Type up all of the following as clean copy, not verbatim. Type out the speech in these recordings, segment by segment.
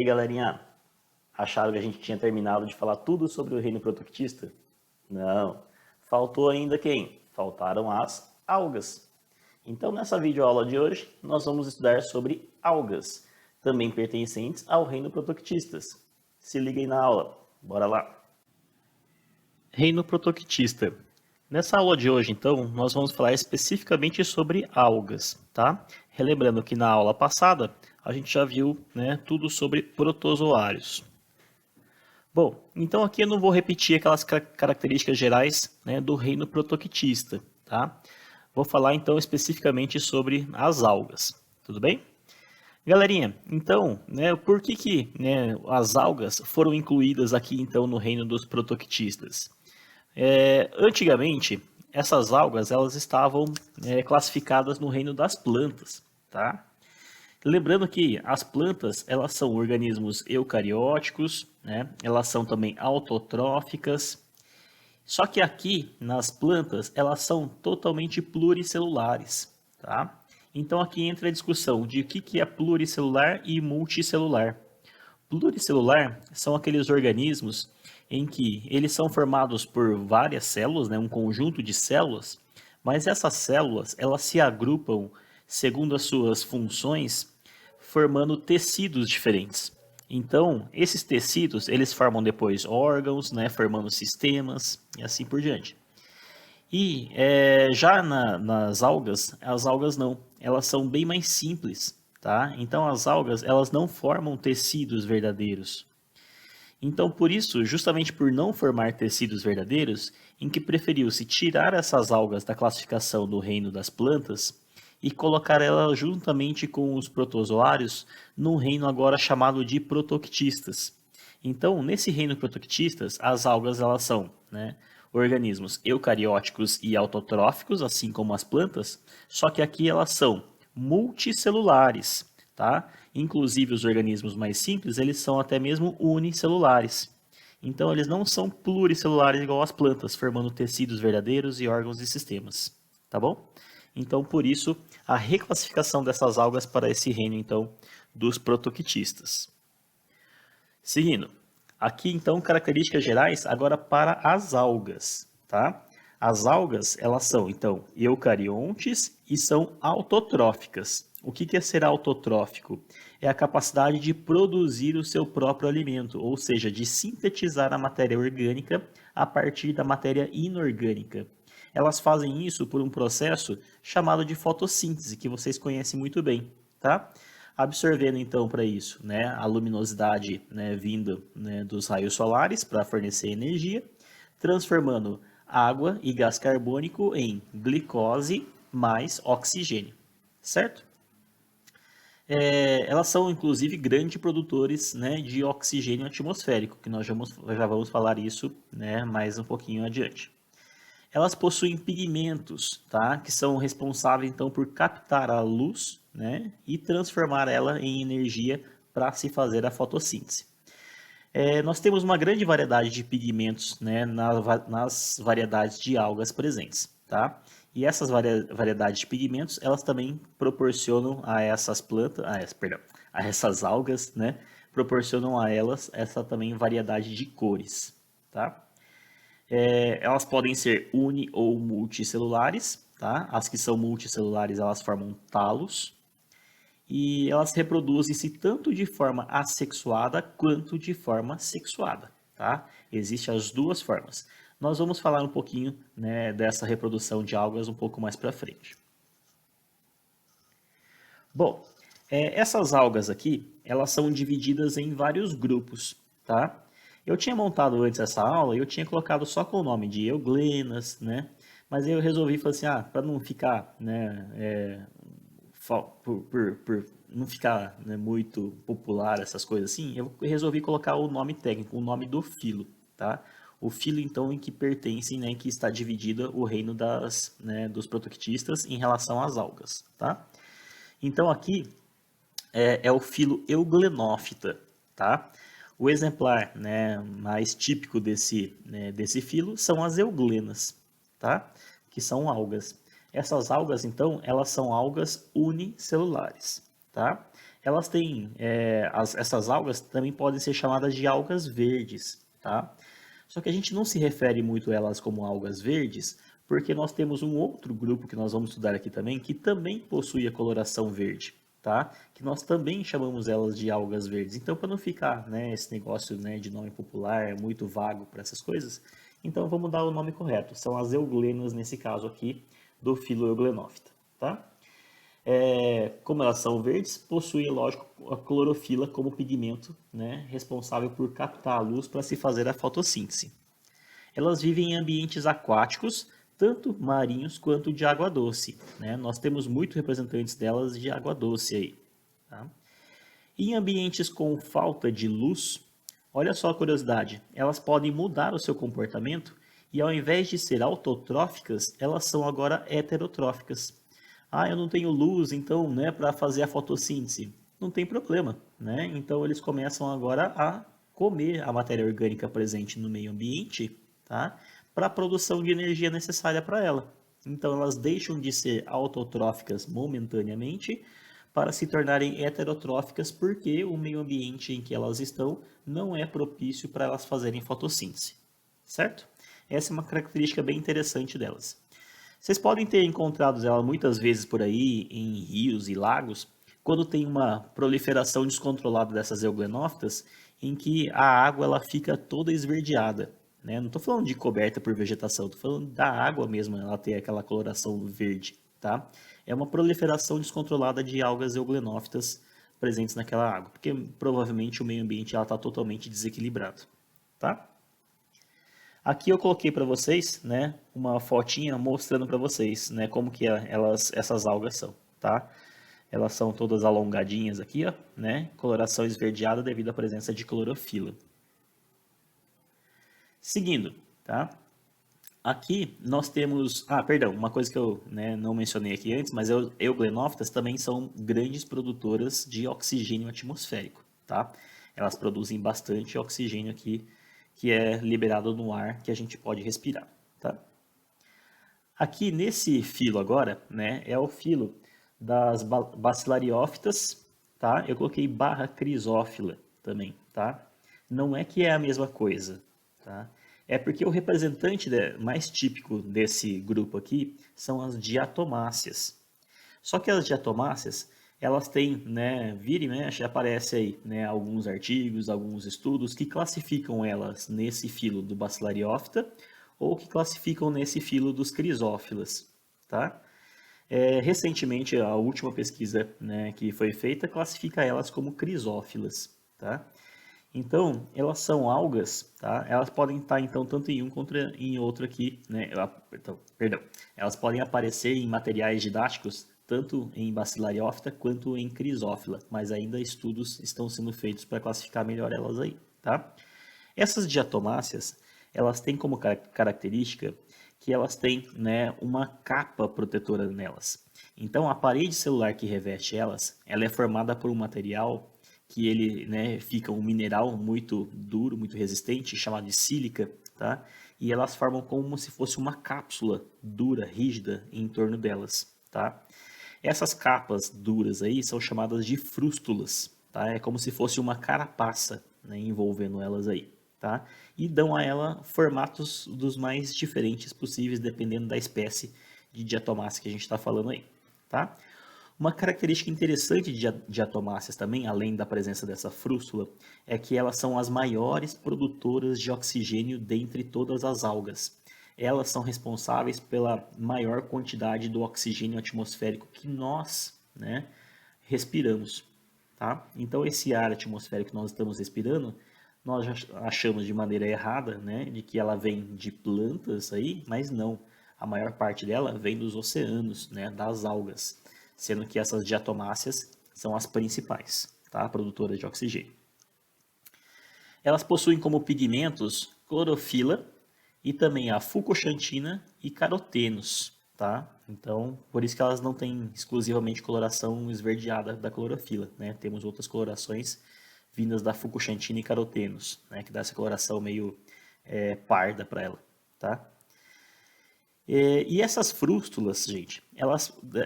aí, galerinha, acharam que a gente tinha terminado de falar tudo sobre o reino protoquista? Não, faltou ainda quem? Faltaram as algas. Então, nessa videoaula de hoje, nós vamos estudar sobre algas, também pertencentes ao reino protoquistas. Se liguem na aula, bora lá! Reino protoquista. Nessa aula de hoje, então, nós vamos falar especificamente sobre algas, tá? Relembrando que na aula passada, a gente já viu, né, tudo sobre protozoários. Bom, então aqui eu não vou repetir aquelas características gerais, né, do reino protoquista, tá? Vou falar então especificamente sobre as algas, tudo bem? Galerinha, então, né, por que né, as algas foram incluídas aqui então no reino dos protoquistas? Antigamente, essas algas elas estavam classificadas no reino das plantas, tá? Lembrando que as plantas elas são organismos eucarióticos, né? Elas são também autotróficas. Só que aqui nas plantas elas são totalmente pluricelulares, tá? Então aqui entra a discussão de o que é pluricelular e multicelular. Pluricelular são aqueles organismos em que eles são formados por várias células, né, um conjunto de células, mas essas células elas se agrupam segundo as suas funções, formando tecidos diferentes. Então, esses tecidos eles formam depois órgãos, né, formando sistemas e assim por diante. E já nas algas, as algas não, elas são bem mais simples, tá? Então as algas elas não formam tecidos verdadeiros. Então por isso, justamente por não formar tecidos verdadeiros, em que preferiu-se tirar essas algas da classificação do reino das plantas e colocar elas juntamente com os protozoários num reino agora chamado de protoquistas. Então, nesse reino protoquistas, as algas elas são, né, organismos eucarióticos e autotróficos, assim como as plantas, só que aqui elas são multicelulares, tá? Inclusive os organismos mais simples, eles são até mesmo unicelulares. Então eles não são pluricelulares igual as plantas, formando tecidos verdadeiros e órgãos e sistemas, tá bom? Então por isso a reclassificação dessas algas para esse reino então dos protoquistas. Seguindo, aqui então características gerais agora para as algas, tá? As algas, elas são então eucariontes e são autotróficas. O que é ser autotrófico? É a capacidade de produzir o seu próprio alimento, ou seja, de sintetizar a matéria orgânica a partir da matéria inorgânica. Elas fazem isso por um processo chamado de fotossíntese, que vocês conhecem muito bem, tá? Absorvendo então para isso, né, a luminosidade, né, vinda, né, dos raios solares para fornecer energia, transformando água e gás carbônico em glicose mais oxigênio, certo? Elas são inclusive grandes produtores, né, de oxigênio atmosférico, que nós já vamos falar isso, né, mais um pouquinho adiante. Elas possuem pigmentos, tá? Que são responsáveis então por captar a luz, né? E transformar ela em energia para se fazer a fotossíntese. Nós temos uma grande variedade de pigmentos, né? Nas variedades de algas presentes, tá? E essas variedades de pigmentos, elas também proporcionam a essas plantas, a essas algas, né? Proporcionam a elas essa também variedade de cores, tá? Elas podem ser uni ou multicelulares, tá? As que são multicelulares, elas formam talos. E elas reproduzem-se tanto de forma assexuada quanto de forma sexuada, tá? Existem as duas formas. Nós vamos falar um pouquinho, né, dessa reprodução de algas um pouco mais para frente. Bom, essas algas aqui, elas são divididas em vários grupos, tá? Eu tinha montado antes essa aula e eu tinha colocado só com o nome de euglenas, né? Mas eu resolvi, falar assim, para não ficar, né, por não ficar, né, muito popular essas coisas assim, eu resolvi colocar o nome técnico, o nome do filo, tá? O filo, então, em que pertence, né, que está dividido o reino dos protoquistas em relação às algas, tá? Então, aqui é o filo Euglenophyta, tá? O exemplar, né, mais típico desse filo são as euglenas, tá? Que são algas. Essas algas, então, elas são algas unicelulares, tá? Elas têm, essas algas também podem ser chamadas de algas verdes, tá? Só que a gente não se refere muito a elas como algas verdes, porque nós temos um outro grupo que nós vamos estudar aqui também, que também possui a coloração verde, tá? Que nós também chamamos elas de algas verdes. Então, para não ficar, né, esse negócio, né, de nome popular muito vago para essas coisas, então vamos dar o nome correto. São as euglenas nesse caso aqui do filo Euglenophyta, tá? Como elas são verdes, possuem, lógico, a clorofila como pigmento, né, responsável por captar a luz para se fazer a fotossíntese. Elas vivem em ambientes aquáticos, tanto marinhos quanto de água doce, né? Nós temos muitos representantes delas de água doce aí, tá? Em ambientes com falta de luz, olha só a curiosidade, elas podem mudar o seu comportamento e ao invés de ser autotróficas, elas são agora heterotróficas. Ah, eu não tenho luz, então, né, para fazer a fotossíntese. Não tem problema, né? Então eles começam agora a comer a matéria orgânica presente no meio ambiente, tá? Para a produção de energia necessária para ela. Então elas deixam de ser autotróficas momentaneamente para se tornarem heterotróficas porque o meio ambiente em que elas estão não é propício para elas fazerem fotossíntese, certo? Essa é uma característica bem interessante delas. Vocês podem ter encontrado ela muitas vezes por aí em rios e lagos, quando tem uma proliferação descontrolada dessas euglenófitas, em que a água ela fica toda esverdeada. Né? Não estou falando de coberta por vegetação, estou falando da água mesmo, ela tem aquela coloração verde. Tá? É uma proliferação descontrolada de algas euglenófitas presentes naquela água, porque provavelmente o meio ambiente está totalmente desequilibrado. Tá? Aqui eu coloquei para vocês, né, uma fotinha mostrando para vocês, né, como que essas algas são, tá? Elas são todas alongadinhas aqui, ó, né, coloração esverdeada devido à presença de clorofila. Seguindo, tá? Aqui nós temos, perdão, uma coisa que eu, né, não mencionei aqui antes, mas euglenófitas também são grandes produtoras de oxigênio atmosférico, tá? Elas produzem bastante oxigênio aqui que é liberado no ar que a gente pode respirar, tá? Aqui nesse filo agora, né, é o filo das bacilariófitas, tá? Eu coloquei barra crisófila também, tá? Não é que é a mesma coisa, tá? É porque o representante mais típico desse grupo aqui são as diatomáceas. Só que as diatomáceas, elas têm, né, vira e mexe, aparece aí, né, alguns artigos, alguns estudos que classificam elas nesse filo do Bacillariophyta ou que classificam nesse filo dos crisófilas, tá? Recentemente, a última pesquisa, né, que foi feita classifica elas como crisófilas, tá? Então, elas são algas, tá? Elas podem estar, então, tanto em um quanto em outro aqui, né? Perdão. Elas podem aparecer em materiais didáticos, tanto em Bacillariophyta quanto em Crisófila, mas ainda estudos estão sendo feitos para classificar melhor elas aí, tá? Essas diatomáceas, elas têm como característica que elas têm, né, uma capa protetora nelas. Então, a parede celular que reveste elas, ela é formada por um material que ele, né, fica um mineral muito duro, muito resistente, chamado de sílica, tá? E elas formam como se fosse uma cápsula dura, rígida em torno delas, tá? Essas capas duras aí são chamadas de frústulas, tá? É como se fosse uma carapaça, né, envolvendo elas aí, tá? E dão a ela formatos dos mais diferentes possíveis, dependendo da espécie de diatomácea que a gente está falando aí, tá? Uma característica interessante de diatomáceas também, além da presença dessa frústula, é que elas são as maiores produtoras de oxigênio dentre todas as algas. Elas são responsáveis pela maior quantidade do oxigênio atmosférico que nós, né, respiramos. Tá? Então, esse ar atmosférico que nós estamos respirando, nós já achamos de maneira errada, né, de que ela vem de plantas aí, mas não. A maior parte dela vem dos oceanos, né, das algas, sendo que essas diatomáceas são as principais, tá, produtoras de oxigênio. Elas possuem como pigmentos clorofila e também a fucoxantina e carotenos, tá? Então, por isso que elas não têm exclusivamente coloração esverdeada da clorofila, né? Temos outras colorações vindas da fucoxantina e carotenos, né? Que dá essa coloração meio parda para ela, tá? E essas frústulas, gente,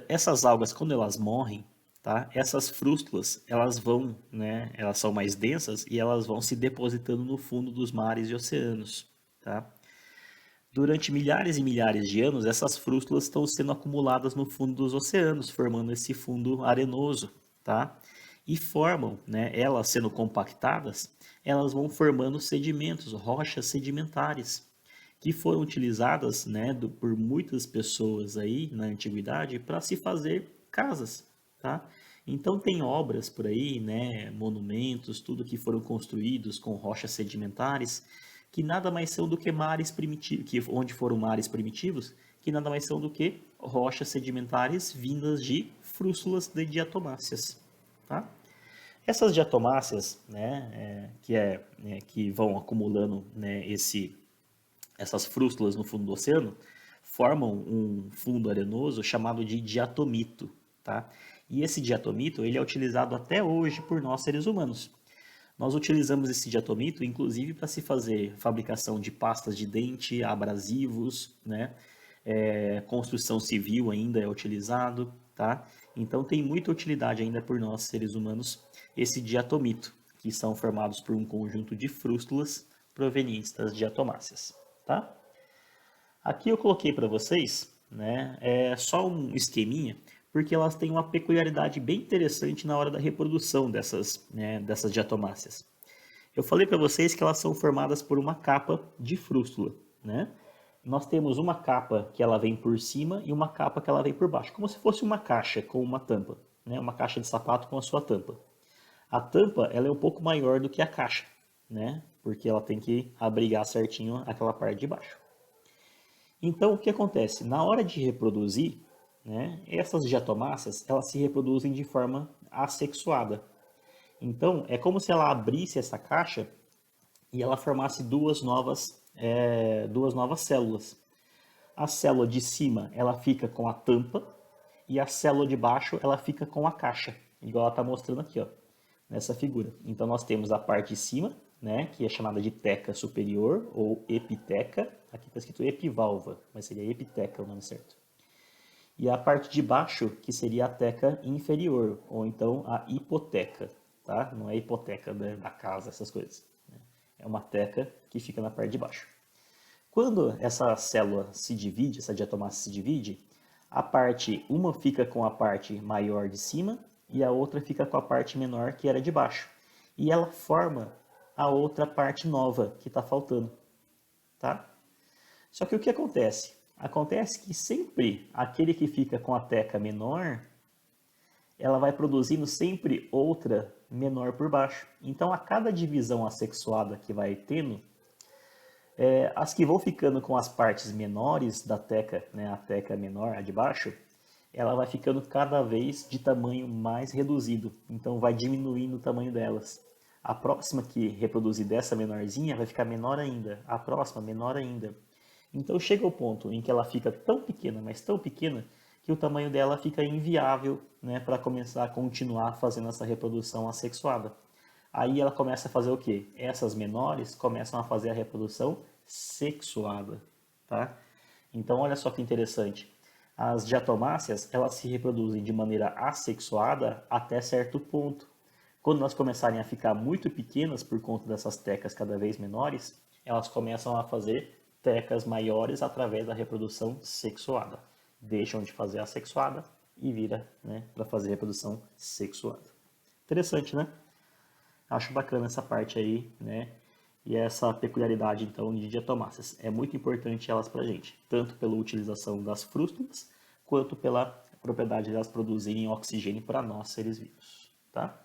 essas algas, quando elas morrem, tá? Essas frústulas, elas vão, né, elas são mais densas e elas vão se depositando no fundo dos mares e oceanos, tá? Durante milhares e milhares de anos, essas frústulas estão sendo acumuladas no fundo dos oceanos, formando esse fundo arenoso, tá? E formam, né, elas sendo compactadas, elas vão formando sedimentos, rochas sedimentares, que foram utilizadas, né, por muitas pessoas aí na antiguidade para se fazer casas, tá? Então tem obras por aí, né, monumentos, tudo que foram construídos com rochas sedimentares, que nada mais são do que mares primitivos, que onde foram mares primitivos, que nada mais são do que rochas sedimentares vindas de frústulas de diatomáceas, tá? Essas diatomáceas, né, que vão acumulando, né, essas frústulas no fundo do oceano, formam um fundo arenoso chamado de diatomito, tá? E esse diatomito, ele é utilizado até hoje por nós seres humanos. Nós utilizamos esse diatomito, inclusive, para se fazer fabricação de pastas de dente, abrasivos, né? Construção civil ainda é utilizado, tá? Então tem muita utilidade ainda por nós, seres humanos, esse diatomito, que são formados por um conjunto de frústulas provenientes das diatomáceas, tá? Aqui eu coloquei para vocês, né, só um esqueminha, porque elas têm uma peculiaridade bem interessante na hora da reprodução dessas, né, dessas diatomáceas. Eu falei para vocês que elas são formadas por uma capa de frústula, né? Nós temos uma capa que ela vem por cima e uma capa que ela vem por baixo, como se fosse uma caixa com uma tampa, né? Uma caixa de sapato com a sua tampa. A tampa ela é um pouco maior do que a caixa, né? Porque ela tem que abrigar certinho aquela parte de baixo. Então, o que acontece? Na hora de reproduzir, né, essas diatomáceas, elas se reproduzem de forma assexuada. Então, é como se ela abrisse essa caixa e ela formasse duas novas células. A célula de cima, ela fica com a tampa e a célula de baixo, ela fica com a caixa, igual ela está mostrando aqui, ó, nessa figura. Então, nós temos a parte de cima, né, que é chamada de teca superior ou epiteca. Aqui está escrito epivalva, mas seria epiteca o nome certo. E a parte de baixo, que seria a teca inferior, ou então a hipoteca, tá? Não é hipoteca da casa, essas coisas. Né? É uma teca que fica na parte de baixo. Quando essa célula se divide, essa diatomácea se divide, uma fica com a parte maior de cima e a outra fica com a parte menor que era de baixo. E ela forma a outra parte nova que está faltando, tá? Só que o que acontece? Acontece que sempre aquele que fica com a teca menor, ela vai produzindo sempre outra menor por baixo. Então, a cada divisão assexuada que vai tendo, as que vão ficando com as partes menores da teca, né, a teca menor, a de baixo, ela vai ficando cada vez de tamanho mais reduzido. Então, vai diminuindo o tamanho delas. A próxima que reproduzir dessa menorzinha vai ficar menor ainda. A próxima, menor ainda. Então chega o ponto em que ela fica tão pequena, mas tão pequena, que o tamanho dela fica inviável, né, para começar a continuar fazendo essa reprodução assexuada. Aí ela começa a fazer o quê? Essas menores começam a fazer a reprodução sexuada, tá? Então olha só que interessante. As diatomáceas, elas se reproduzem de maneira assexuada até certo ponto. Quando elas começarem a ficar muito pequenas por conta dessas tecas cada vez menores, elas começam a fazer tecas maiores através da reprodução sexuada. Deixam de fazer a sexuada e vira, né, para fazer reprodução sexuada. Interessante, né? Acho bacana essa parte aí, né? E essa peculiaridade, então, de diatomáceas. É muito importante elas para a gente, tanto pela utilização das frústulas, quanto pela propriedade de elas produzirem oxigênio para nós, seres vivos, tá?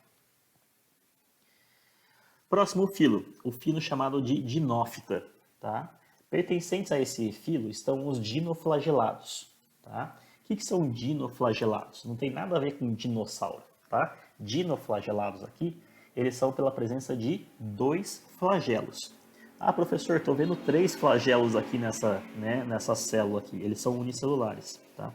Próximo filo, o filo chamado de dinófita, tá? Pertencentes a esse filo estão os dinoflagelados, tá? O que são dinoflagelados? Não tem nada a ver com dinossauro, tá? Dinoflagelados aqui, eles são pela presença de 2 flagelos. Ah, professor, estou vendo 3 flagelos aqui nessa célula aqui. Eles são unicelulares, tá?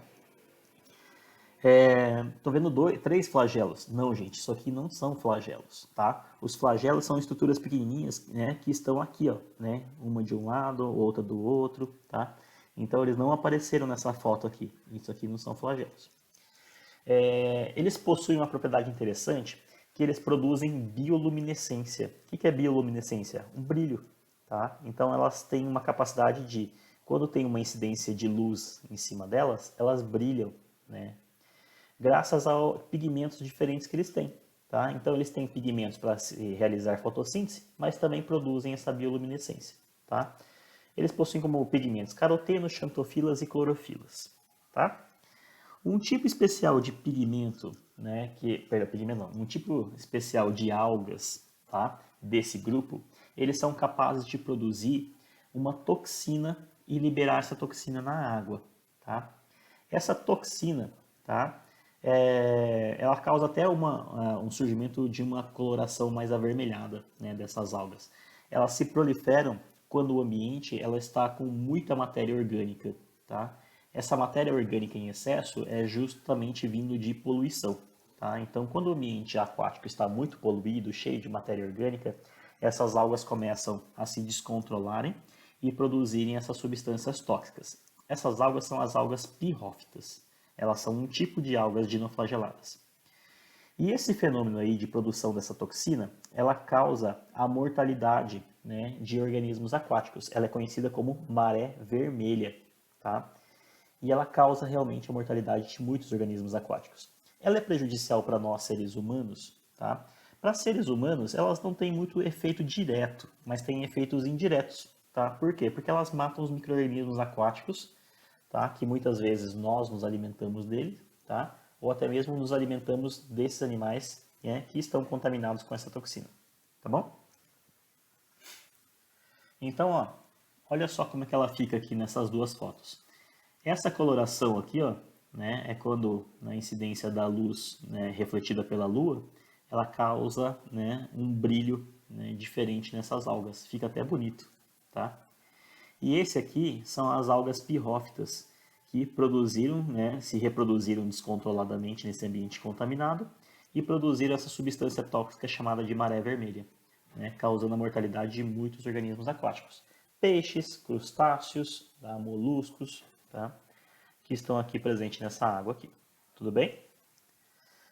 Estou vendo 3 flagelos. Não, gente, isso aqui não são flagelos, tá? Os flagelos são estruturas pequenininhas, né, que estão aqui, ó, né? Uma de um lado, outra do outro, tá? Então eles não apareceram nessa foto aqui. Isso aqui não são flagelos. Eles possuem uma propriedade interessante, que eles produzem bioluminescência. O que é bioluminescência? Um brilho. Tá? Então elas têm uma capacidade de, quando tem uma incidência de luz em cima delas, elas brilham, né? Graças a pigmentos diferentes que eles têm. Tá? Então eles têm pigmentos para realizar fotossíntese, mas também produzem essa bioluminescência. Tá? Eles possuem como pigmentos carotenos, xantofilas e clorofilas. Tá? Um tipo especial de pigmento, né, pigmento não, um tipo especial de algas, tá, desse grupo, eles são capazes de produzir uma toxina e liberar essa toxina na água, tá? Essa toxina, tá, ela causa até um surgimento de uma coloração mais avermelhada, né, dessas algas. Elas se proliferam quando o ambiente ela está com muita matéria orgânica, tá? Essa matéria orgânica em excesso é justamente vindo de poluição. Tá? Então, quando o ambiente aquático está muito poluído, cheio de matéria orgânica, essas algas começam a se descontrolarem e produzirem essas substâncias tóxicas. Essas algas são as algas pirrófitas. Elas são um tipo de algas dinoflageladas. E esse fenômeno aí de produção dessa toxina, ela causa a mortalidade, né, de organismos aquáticos. Ela é conhecida como maré vermelha. Tá? E ela causa realmente a mortalidade de muitos organismos aquáticos. Ela é prejudicial para nós, seres humanos, tá? Para seres humanos, elas não têm muito efeito direto, mas têm efeitos indiretos, tá? Por quê? Porque elas matam os micro-organismos aquáticos, tá? Que muitas vezes nós nos alimentamos deles, tá? Ou até mesmo nos alimentamos desses animais, né, que estão contaminados com essa toxina, tá bom? Então, ó, olha só como é que ela fica aqui nessas duas fotos. Essa coloração aqui, ó, né, é quando na incidência da luz, né, refletida pela lua, ela causa, né, um brilho, né, diferente nessas algas. Fica até bonito, tá? E esse aqui são as algas pirrófitas, que produziram, né, se reproduziram descontroladamente nesse ambiente contaminado e produziram essa substância tóxica chamada de maré vermelha, né, causando a mortalidade de muitos organismos aquáticos. Peixes, crustáceos, tá, moluscos, tá, que estão aqui presentes nessa água aqui. Tudo bem?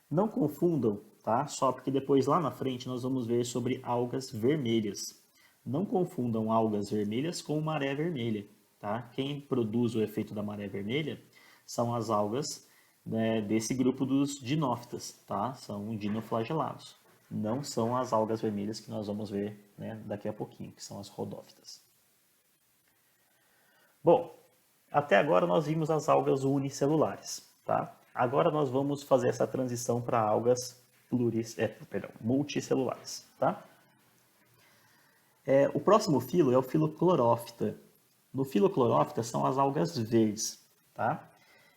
Não confundam, tá? Só porque depois lá na frente nós vamos ver sobre algas vermelhas. Não confundam algas vermelhas com maré vermelha, tá? Quem produz o efeito da maré vermelha são as algas, né, desse grupo dos dinófitas, tá? São dinoflagelados. Não são as algas vermelhas que nós vamos ver, né, daqui a pouquinho, que são as rodófitas. Bom, até agora nós vimos as algas unicelulares, tá? Agora nós vamos fazer essa transição para algas multicelulares, tá? O próximo filo é o filo clorófita. No filo clorófita são as algas verdes, tá?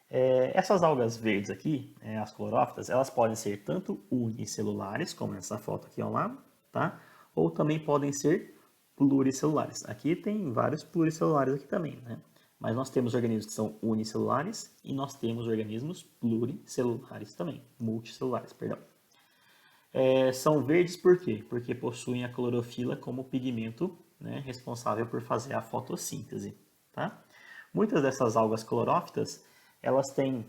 Essas algas verdes aqui, as clorófitas, elas podem ser tanto unicelulares, como nessa foto aqui ao lado, tá? Ou também podem ser pluricelulares. Aqui tem vários pluricelulares aqui também, né? Mas nós temos organismos que são unicelulares e nós temos organismos pluricelulares também, multicelulares, perdão. São verdes por quê? Porque possuem a clorofila como pigmento, né, responsável por fazer a fotossíntese, tá? Muitas dessas algas clorófitas, elas têm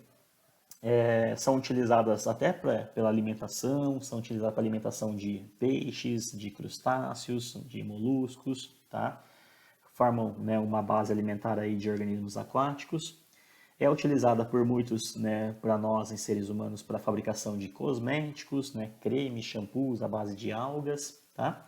são utilizadas até pela alimentação, são utilizadas para alimentação de peixes, de crustáceos, de moluscos, tá? Formam, né, uma base alimentar aí de organismos aquáticos. É utilizada por muitos, né, para nós, em seres humanos, para a fabricação de cosméticos, né, cremes, shampoos à base de algas, tá?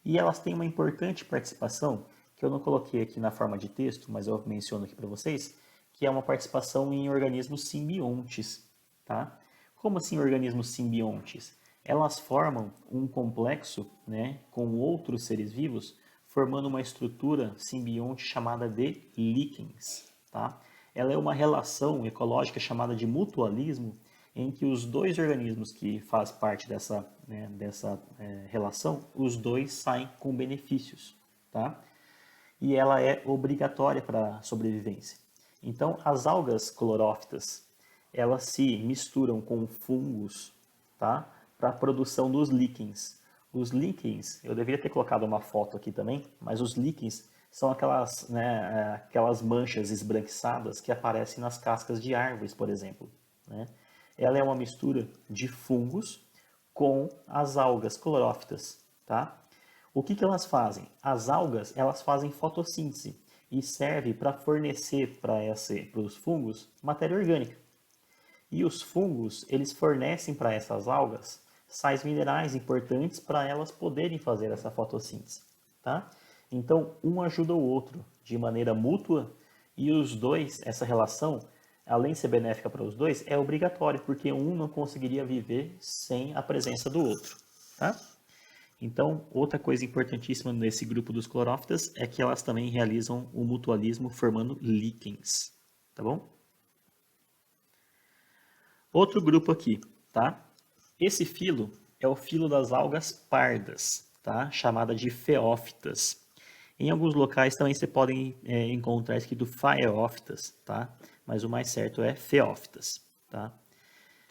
E elas têm uma importante participação, que eu não coloquei aqui na forma de texto, mas eu menciono aqui para vocês, que é uma participação em organismos simbiontes, tá? Como assim organismos simbiontes? Elas formam um complexo, né, com outros seres vivos, formando uma estrutura simbionte chamada de líquens, tá? Ela é uma relação ecológica chamada de mutualismo, em que os dois organismos que fazem parte dessa, né, relação, os dois saem com benefícios, tá? E ela é obrigatória para a sobrevivência. Então, as algas clorófitas, elas se misturam com fungos, tá? Para a produção dos líquens. Os líquens, eu deveria ter colocado uma foto aqui também, mas os líquens são aquelas, né, aquelas manchas esbranquiçadas que aparecem nas cascas de árvores, por exemplo, né? ela é uma mistura de fungos com as algas clorófitas, tá? O que que elas fazem? As algas, elas fazem fotossíntese e serve para fornecer para os fungos matéria orgânica. E os fungos, eles fornecem para essas algas sais minerais importantes para elas poderem fazer essa fotossíntese, tá? Então, um ajuda o outro de maneira mútua e os dois, essa relação, além de ser benéfica para os dois, é obrigatório, porque um não conseguiria viver sem a presença do outro, tá? Então, outra coisa importantíssima nesse grupo dos clorófitas é que elas também realizam o mutualismo formando líquens, tá bom? Outro grupo aqui, tá? Esse filo é o filo das algas pardas, tá? Chamada de feófitas. Em alguns locais também você pode encontrar escrito faeófitas, tá? Mas o mais certo é feófitas, tá?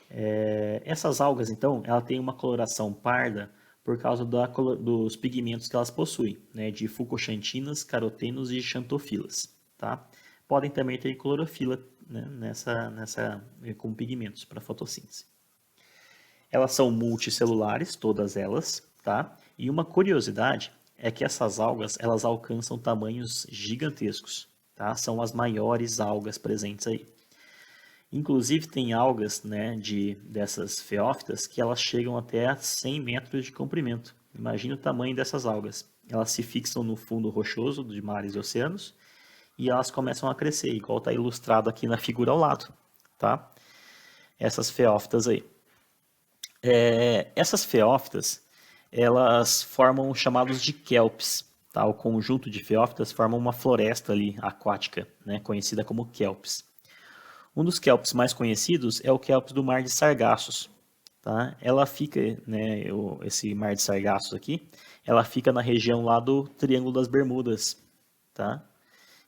Essas algas, então, ela tem uma coloração parda por causa dos pigmentos que elas possuem, né? De fucoxantinas, carotenos e xantofilas, tá? Podem também ter clorofila, né? Com pigmentos para fotossíntese. Elas são multicelulares, todas elas, tá? E uma curiosidade é que essas algas, elas alcançam tamanhos gigantescos, tá? São as maiores algas presentes aí. Inclusive tem algas, né, dessas feófitas que elas chegam até a 100 metros de comprimento. Imagina o tamanho dessas algas. Elas se fixam no fundo rochoso de mares e oceanos e elas começam a crescer, igual está ilustrado aqui na figura ao lado, tá? Essas feófitas aí. Essas feófitas, elas formam os chamados de kelps, tá? O conjunto de feófitas forma uma floresta ali aquática, né? Conhecida como kelps. Um dos kelps mais conhecidos é o kelps do Mar de Sargassos, tá? Ela fica, né, esse Mar de Sargassos aqui, ela fica na região lá do Triângulo das Bermudas, tá?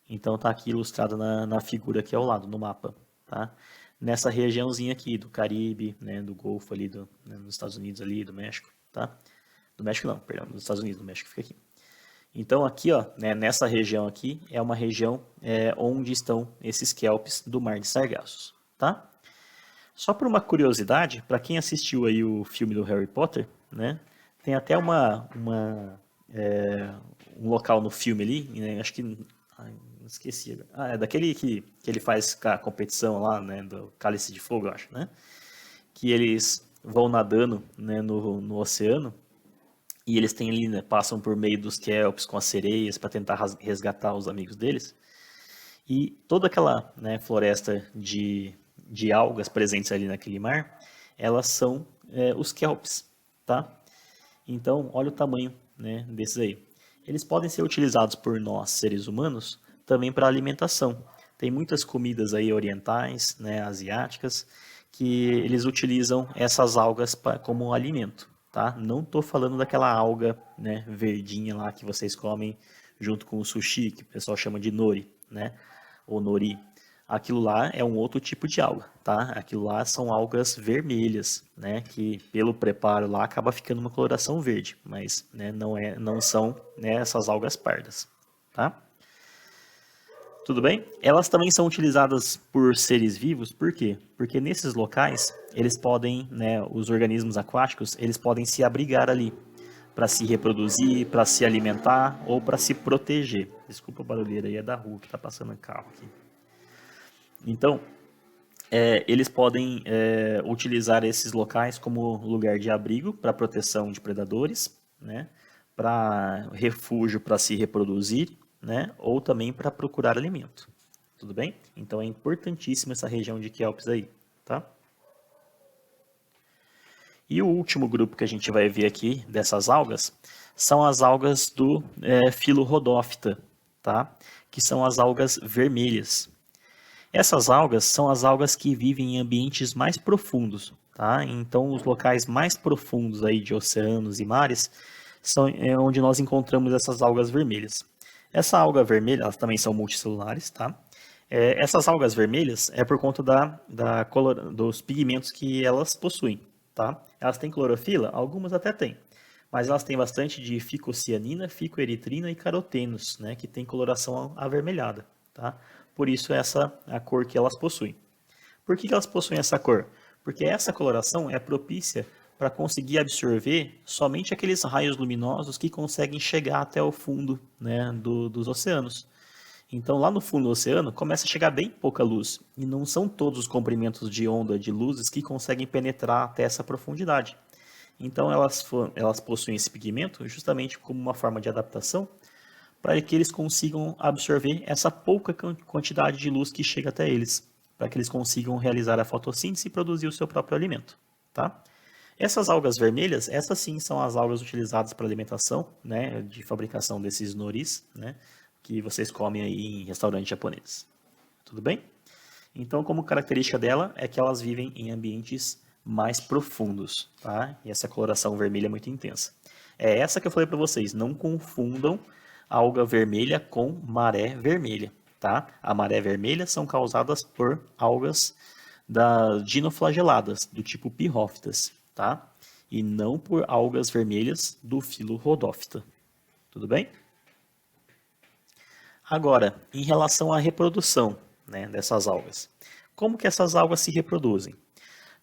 Então tá aqui ilustrado na figura aqui ao lado, no mapa, tá? Nessa regiãozinha aqui do Caribe, né, do Golfo ali, né, nos Estados Unidos ali, do México, tá? Do México não, perdão, dos Estados Unidos, do México fica aqui. Então aqui, ó, né, nessa região aqui, é uma região onde estão esses kelps do Mar de Sargassos, tá? Só por uma curiosidade, para quem assistiu aí o filme do Harry Potter, né, tem até um local no filme ali, né, acho que esqueci. É daquele que ele faz a competição lá, né, do Cálice de Fogo, eu acho, né? Que eles vão nadando, né, no oceano e eles têm ali, né, passam por meio dos kelps com as sereias para tentar resgatar os amigos deles. E toda aquela, né, floresta de algas presentes ali naquele mar, elas são os kelps, tá? Então, olha o tamanho, né, desses aí. Eles podem ser utilizados por nós, seres humanos, também para alimentação. Tem muitas comidas aí orientais, né, asiáticas, que eles utilizam essas algas como alimento, tá? Não estou falando daquela alga, né, verdinha lá que vocês comem junto com o sushi, que o pessoal chama de nori, né, ou nori. Aquilo lá é um outro tipo de alga, tá? Aquilo lá são algas vermelhas, né? Que pelo preparo lá acaba ficando uma coloração verde, mas né, não são, né, essas algas pardas, tá? Tudo bem? Elas também são utilizadas por seres vivos, por quê? Porque nesses locais, eles podem, né, os organismos aquáticos, eles podem se abrigar ali para se reproduzir, para se alimentar ou para se proteger. Desculpa a barulheira aí, é da rua que está passando carro aqui. Então, eles podem utilizar esses locais como lugar de abrigo para proteção de predadores, né, para refúgio para se reproduzir, né, ou também para procurar alimento. Tudo bem? Então é importantíssima essa região de kelps aí, tá? E o último grupo que a gente vai ver aqui dessas algas são as algas do filo Rhodophyta, tá? Que são as algas vermelhas. Essas algas são as algas que vivem em ambientes mais profundos, tá? Então, os locais mais profundos aí de oceanos e mares são onde nós encontramos essas algas vermelhas. Essa alga vermelha, elas também são multicelulares, tá? Essas algas vermelhas é por conta dos pigmentos que elas possuem, tá? Elas têm clorofila? Algumas até têm, mas elas têm bastante de ficocianina, ficoeritrina e carotenos, né? Que tem coloração avermelhada, tá? Por isso essa a cor que elas possuem. Por que elas possuem essa cor? Porque essa coloração é propícia para conseguir absorver somente aqueles raios luminosos que conseguem chegar até o fundo, né, dos oceanos. Então, lá no fundo do oceano, começa a chegar bem pouca luz, e não são todos os comprimentos de onda de luzes que conseguem penetrar até essa profundidade. Então, elas possuem esse pigmento justamente como uma forma de adaptação para que eles consigam absorver essa pouca quantidade de luz que chega até eles, para que eles consigam realizar a fotossíntese e produzir o seu próprio alimento. Tá? Essas algas vermelhas, essas sim são as algas utilizadas para alimentação, né, de fabricação desses noris, né, que vocês comem aí em restaurantes japoneses. Tudo bem? Então, como característica dela é que elas vivem em ambientes mais profundos, tá? E essa coloração vermelha é muito intensa. É essa que eu falei para vocês, não confundam alga vermelha com maré vermelha, tá? A maré vermelha são causadas por algas dinoflageladas, do tipo Pirrófitas, tá? E não por algas vermelhas do filo Rhodophyta. Tudo bem? Agora, em relação à reprodução, né, dessas algas. Como que essas algas se reproduzem?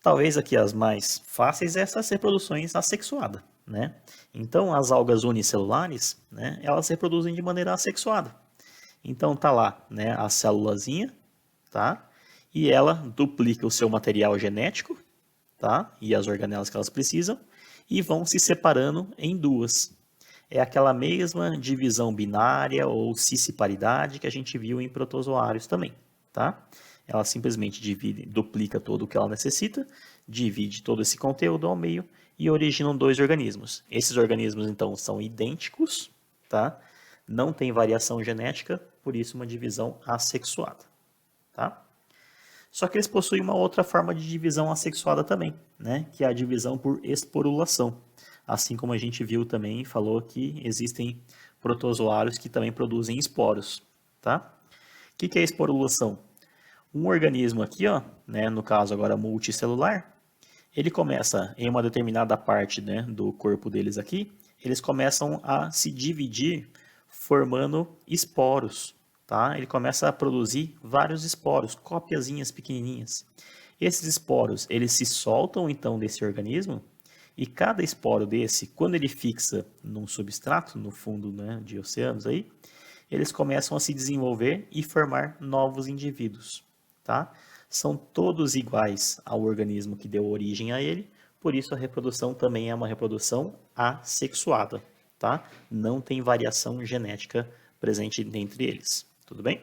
Talvez aqui as mais fáceis é essas reproduções assexuadas, né? Então, as algas unicelulares, né, elas se reproduzem de maneira assexuada. Então, tá lá, né, a célulazinha, tá? E ela duplica o seu material genético, tá? E as organelas que elas precisam, e vão se separando em duas. É aquela mesma divisão binária ou cisparidade que a gente viu em protozoários também, tá? Ela simplesmente divide, duplica todo o que ela necessita, divide todo esse conteúdo ao meio e originam dois organismos. Esses organismos, então, são idênticos, tá? Não tem variação genética, por isso uma divisão assexuada, tá? Só que eles possuem uma outra forma de divisão assexuada também, né? Que é a divisão por esporulação. Assim como a gente viu também e falou que existem protozoários que também produzem esporos, tá? O que é esporulação? Um organismo aqui, ó, né, no caso agora multicelular, ele começa em uma determinada parte, né, do corpo deles aqui, eles começam a se dividir formando esporos, tá? Ele começa a produzir vários esporos, copiazinhas pequenininhas. Esses esporos, eles se soltam então desse organismo e cada esporo desse, quando ele fixa num substrato, no fundo, né, de oceanos aí, eles começam a se desenvolver e formar novos indivíduos, tá? São todos iguais ao organismo que deu origem a ele, por isso a reprodução também é uma reprodução assexuada, tá? Não tem variação genética presente entre eles, tudo bem?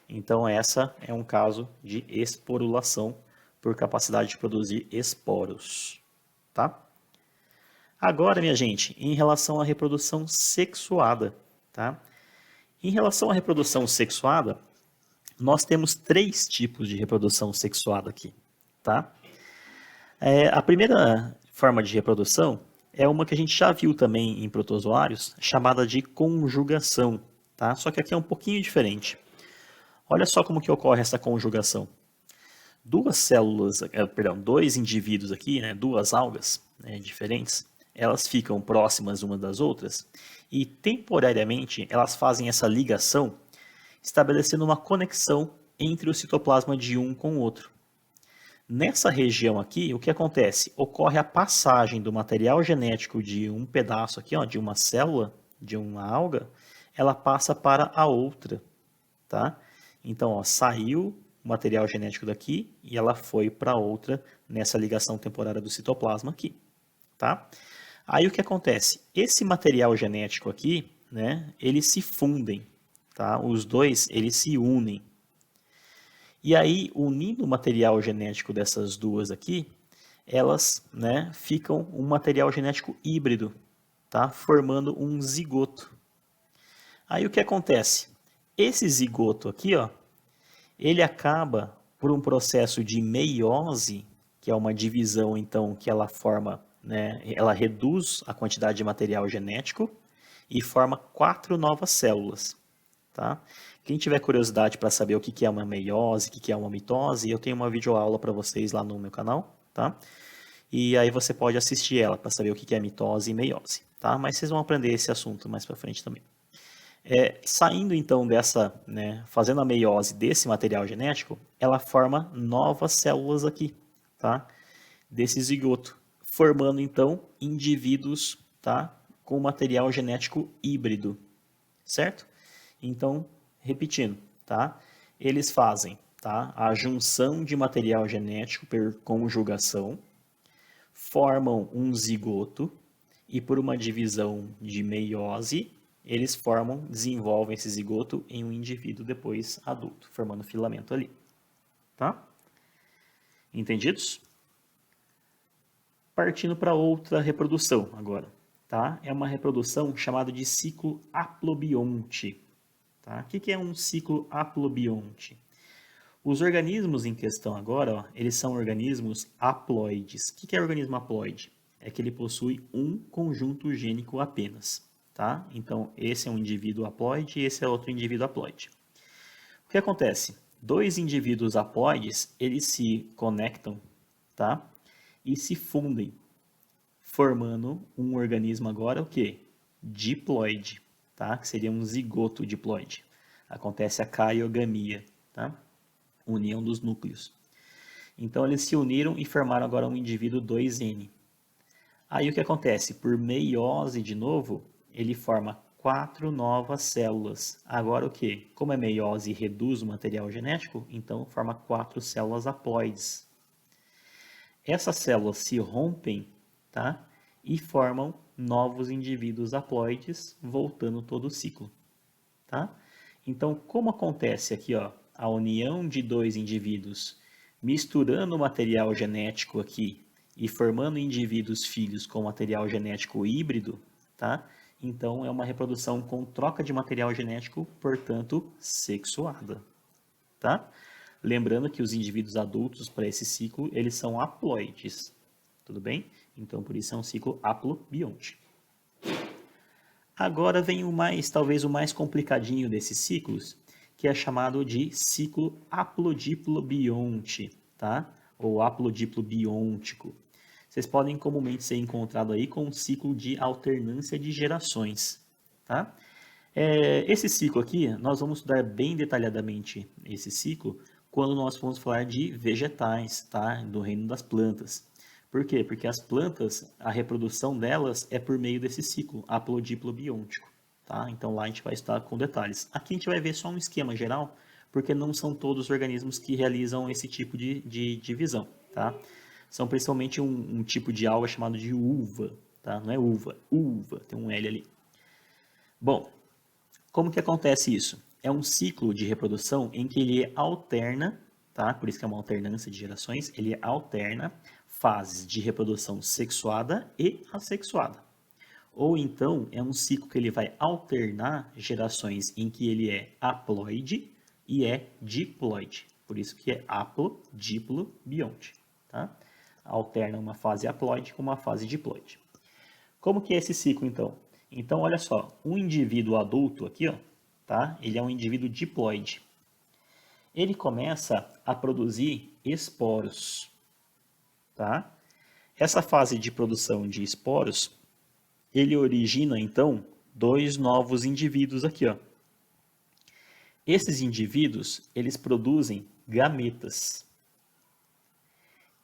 Então essa é um caso de esporulação por capacidade de produzir esporos, tá? Agora, minha gente, em relação à reprodução sexuada, tá? Em relação à reprodução sexuada, nós temos três tipos de reprodução sexuada aqui, tá? A primeira forma de reprodução é uma que a gente já viu também em protozoários, chamada de conjugação, tá? Só que aqui é um pouquinho diferente. Olha só como que ocorre essa conjugação. Dois indivíduos aqui, né, duas algas, né, diferentes, elas ficam próximas umas das outras e temporariamente elas fazem essa ligação, estabelecendo uma conexão entre o citoplasma de um com o outro. Nessa região aqui, o que acontece? Ocorre a passagem do material genético de um pedaço aqui, ó, de uma célula, de uma alga, ela passa para a outra, tá? Então, ó, saiu o material genético daqui e ela foi para outra nessa ligação temporária do citoplasma aqui, tá? Aí o que acontece? Esse material genético aqui, né, eles se fundem, tá? Os dois, eles se unem. E aí, unindo o material genético dessas duas aqui, elas, né, ficam um material genético híbrido, tá? Formando um zigoto. Aí o que acontece? Esse zigoto aqui, ó, ele acaba por um processo de meiose, que é uma divisão, então, que ela forma, né, ela reduz a quantidade de material genético e forma 4 novas células, tá? Quem tiver curiosidade para saber o que é uma meiose, o que é uma mitose, eu tenho uma videoaula para vocês lá no meu canal, tá? E aí você pode assistir ela para saber o que é mitose e meiose, tá? Mas vocês vão aprender esse assunto mais para frente também. Saindo então dessa, né, fazendo a meiose desse material genético, ela forma novas células aqui, tá? desse zigoto, formando então indivíduos, tá, com material genético híbrido, certo? Então, repetindo, tá? Eles fazem, tá, a junção de material genético por conjugação, formam um zigoto e por uma divisão de meiose, eles desenvolvem esse zigoto em um indivíduo depois adulto, formando filamento ali, tá? Entendidos? Partindo para outra reprodução agora, tá? É uma reprodução chamada de ciclo haplobionte, tá? O que é um ciclo haplobionte? Os organismos em questão agora, ó, eles são organismos haploides. O que é organismo haploide? É que ele possui um conjunto gênico apenas, tá? Então, esse é um indivíduo haploide e esse é outro indivíduo haploide. O que acontece? Dois indivíduos haploides, eles se conectam, tá? E se fundem, formando um organismo agora o quê? Diploide, tá? Que seria um zigoto diploide. Acontece a cariogamia, tá? União dos núcleos. Então eles se uniram e formaram agora um indivíduo 2N. Aí o que acontece? Por meiose de novo, ele forma 4 novas células. Agora o que? Como é meiose e reduz o material genético, então forma 4 células haploides. Essas células se rompem, tá? E formam novos indivíduos haploides, voltando todo o ciclo, tá? Então, como acontece aqui, ó, a união de dois indivíduos misturando o material genético aqui e formando indivíduos filhos com material genético híbrido, tá? Então, é uma reprodução com troca de material genético, portanto, sexuada, tá? Lembrando que os indivíduos adultos para esse ciclo, eles são haploides, tudo bem? Então, por isso é um ciclo haplobionte. Agora vem talvez o mais complicadinho desses ciclos, que é chamado de ciclo haplodiplobionte, tá? Ou haplodiplobiontico. Vocês podem comumente ser encontrado aí com um ciclo de alternância de gerações, tá? Esse ciclo aqui, nós vamos estudar bem detalhadamente esse ciclo quando nós formos falar de vegetais, tá? Do reino das plantas. Por quê? Porque as plantas, a reprodução delas é por meio desse ciclo haplodiplobiontico, tá? Então lá a gente vai estudar com detalhes. Aqui a gente vai ver só um esquema geral, porque não são todos os organismos que realizam esse tipo de divisão, tá? São principalmente um tipo de alga chamado de uva, tá? Não é uva, uva, tem um L ali. Bom, como que acontece isso? É um ciclo de reprodução em que ele alterna, tá? Por isso que é uma alternância de gerações, ele alterna fases de reprodução sexuada e assexuada. Ou então é um ciclo que ele vai alternar gerações em que ele é haploide e é diploide. Por isso que é haplodiplobionte, tá? Alterna uma fase haploide com uma fase diploide. Como que é esse ciclo então? Então olha só, um indivíduo adulto aqui, ó, tá? Ele é um indivíduo diploide. Ele começa a produzir esporos, tá? Essa fase de produção de esporos, ele origina então dois novos indivíduos aqui, ó. Esses indivíduos, eles produzem gametas.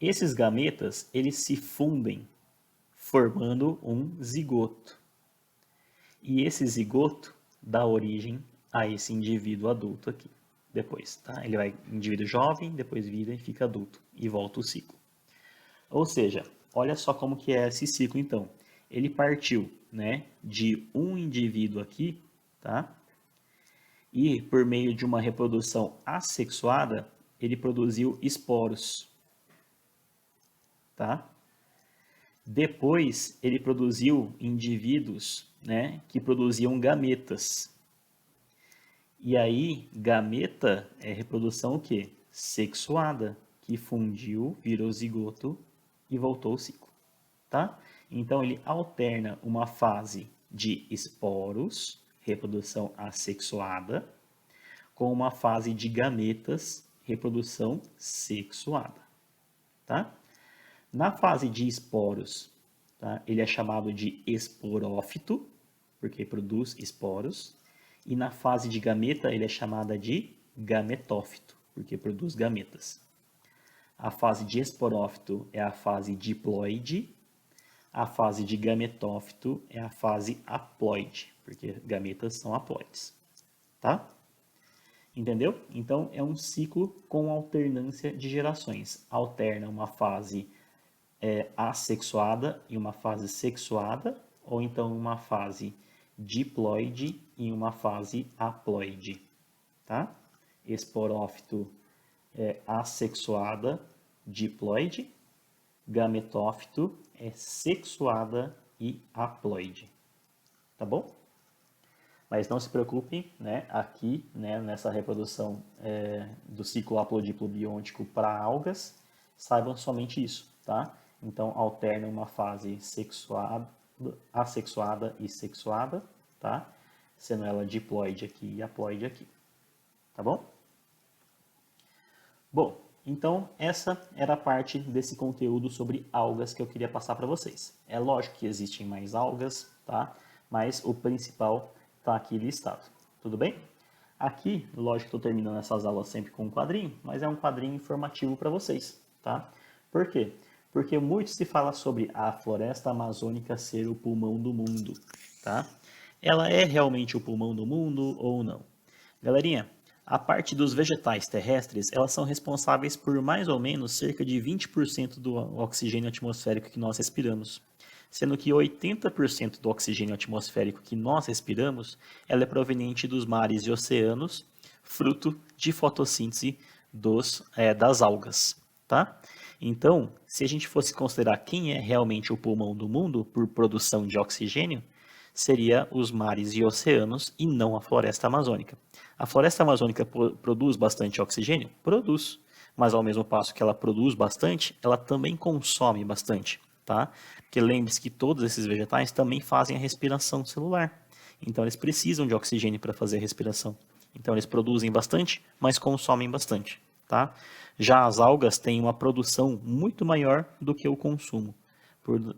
Esses gametas, eles se fundem, formando um zigoto. E esse zigoto dá origem a esse indivíduo adulto aqui. Depois, tá? Ele vai indivíduo jovem, depois vira e fica adulto e volta o ciclo. Ou seja, olha só como que é esse ciclo então. Ele partiu, né, de um indivíduo aqui, tá? E por meio de uma reprodução assexuada, ele produziu esporos, tá? Depois ele produziu indivíduos, né, que produziam gametas. E aí, gameta é reprodução o quê? Sexuada, que fundiu, virou zigoto e voltou ao ciclo, tá? Então ele alterna uma fase de esporos, reprodução assexuada, com uma fase de gametas, reprodução sexuada, tá? Na fase de esporos, tá? Ele é chamado de esporófito, porque produz esporos. E na fase de gameta, ele é chamada de gametófito, porque produz gametas. A fase de esporófito é a fase diploide. A fase de gametófito é a fase haploide, porque gametas são haploides, tá? Entendeu? Então, é um ciclo com alternância de gerações. Alterna uma fase assexuada e uma fase sexuada, ou então uma fase diploide e uma fase haploide, tá? Esporófito é assexuada, diploide. Gametófito é sexuada e haploide, tá bom? Mas não se preocupem, né, aqui, né, nessa reprodução do ciclo haplodiplo biôntico para algas, saibam somente isso, tá? Então, alterna uma fase sexuada, assexuada e sexuada, tá? Sendo ela diploide aqui e haploide aqui, tá bom? Bom, então essa era a parte desse conteúdo sobre algas que eu queria passar para vocês. É lógico que existem mais algas, tá? Mas o principal está aqui listado. Tudo bem? Aqui, lógico que estou terminando essas aulas sempre com um quadrinho, mas é um quadrinho informativo para vocês, tá? Por quê? Porque muito se fala sobre a floresta amazônica ser o pulmão do mundo, tá? Ela é realmente o pulmão do mundo ou não? Galerinha, a parte dos vegetais terrestres, elas são responsáveis por mais ou menos cerca de 20% do oxigênio atmosférico que nós respiramos, sendo que 80% do oxigênio atmosférico que nós respiramos, ela é proveniente dos mares e oceanos, fruto de fotossíntese das algas, tá? Então, se a gente fosse considerar quem é realmente o pulmão do mundo por produção de oxigênio, seria os mares e oceanos e não a floresta amazônica. A floresta amazônica produz bastante oxigênio? Produz. Mas ao mesmo passo que ela produz bastante, ela também consome bastante, tá? Porque lembre-se que todos esses vegetais também fazem a respiração celular. Então eles precisam de oxigênio para fazer a respiração. Então eles produzem bastante, mas consomem bastante, tá? Já as algas têm uma produção muito maior do que o consumo.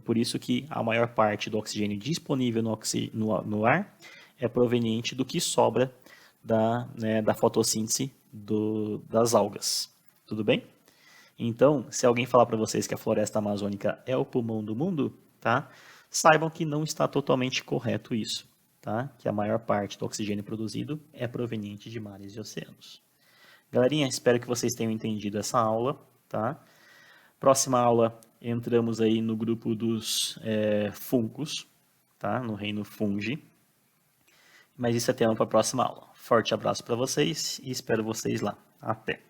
Por isso que a maior parte do oxigênio disponível no ar é proveniente do que sobra da fotossíntese das algas. Tudo bem? Então, se alguém falar para vocês que a floresta amazônica é o pulmão do mundo, tá? Saibam que não está totalmente correto isso, tá? Que a maior parte do oxigênio produzido é proveniente de mares e oceanos. Galerinha, espero que vocês tenham entendido essa aula, tá? Próxima aula, entramos aí no grupo dos fungos, tá? No reino fungi. Mas isso é tema para a próxima aula. Forte abraço para vocês e espero vocês lá. Até!